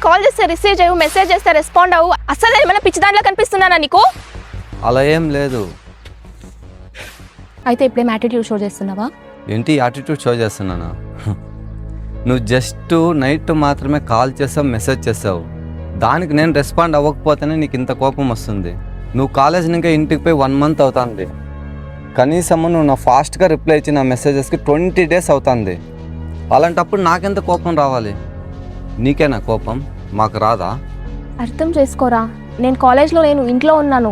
Call చేస్తే receive చేయవు, message చేస్తే రెస్పాండ్ అవ్వు. అసలు ఏమైనా పిచ్చి దాంట్లో కనిపిస్తున్నానా నీకు? అలా ఏం లేదు. అయితే ఇప్పుడేం యాటిట్యూడ్ షో చేస్తున్నావా? ఏంటి యాటిట్యూడ్ షో చేస్తున్నానా? నువ్వు జస్ట్ నైట్ మాత్రమే కాల్ చేసావు, మెసేజ్ చేసావు. దానికి నేను రెస్పాండ్ అవ్వకపోతేనే నీకు ఇంత కోపం వస్తుంది. నువ్వు కాలేజ్ ఇంకా ఇంటికి పోయి 1 month అవుతుంది. కనీసం నువ్వు నా ఫాస్ట్గా రిప్లై ఇచ్చి నా మెసేజెస్కి 20 days అవుతుంది. అలాంటప్పుడు నాకెంత కోపం రావాలి? నీకేనా కోపం? మాకు రాదా? అర్థం చేసుకోరా, నేను కాలేజ్లో లేను, ఇంట్లో ఉన్నాను.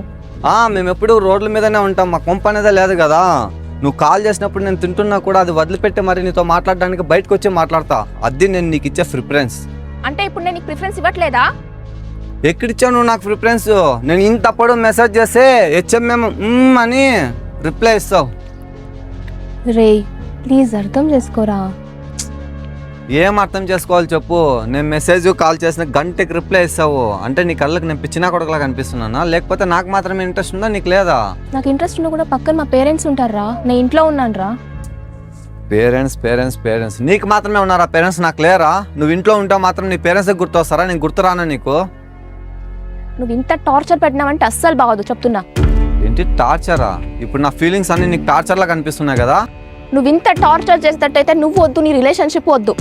మేము ఎప్పుడు రోడ్ల మీదనే ఉంటాం, మా కొంప అనేదే లేదు కదా. నువ్వు కాల్ చేసినప్పుడు నేను తింటున్నా కూడా అది వదిలిపెట్టి మరి నీతో మాట్లాడడానికి బయటకు వచ్చి మాట్లాడతా. అది నేను నీకు ఇచ్చే ప్రిఫరెన్స్. అంటే ఇప్పుడు నేను నీకు ప్రిఫరెన్స్ ఇవ్వట్లేదా? ఎక్కడిచ్చావు నువ్వు నాకు ప్రిఫరెన్స్? నేను ఇంతప్పుడు మెసేజ్ చేస్తే హెచ్ఎంఎం అని రిప్లై ఇస్తావు. రే ప్లీజ్ అర్థం చేసుకోరా. ఏం అర్థం చేసుకోవాలి చెప్పు? నేను మెసేజ్ కాల్ చేసిన గంటకి రిప్లై ఇస్తావు అంటే నీ కళ్ళకి నేను పిచ్చినా కొడుకులా కనిపిస్తున్నానా? లేకపోతే నాకు మాత్రమే ఇంట్రెస్ట్ ఉందా, నీకు లేదా? నాకు ఇంట్రెస్ట్ ఉన్నా కూడా పక్కన మా పేరెంట్స్ ఉంటారా, నేను ఇంట్లో ఉన్నాను రా. పేరెంట్స్ నీకు మాత్రమే ఉన్నారా? పేరెంట్స్ నాకు లేరా? నువ్వు ఇంట్లో ఉంటావు మాత్రం నీ పేరెంట్స్ గుర్తు వస్తారా? నేను గుర్తురానా నీకు? నువ్వు ఇంత టార్చర్ పెట్టినావంటే అస్సలు బాగోదు చెప్తున్నా. ఏంటి టార్చరా? ఇప్పుడు నా ఫీలింగ్స్ అన్ని నీకు టార్చర్లా కనిపిస్తున్నాయి కదా. నువ్వు ఇంత టార్చర్ చేసేటట్టయితే నువ్వు వద్దు, నీ రిలేషన్షిప్ వద్దు.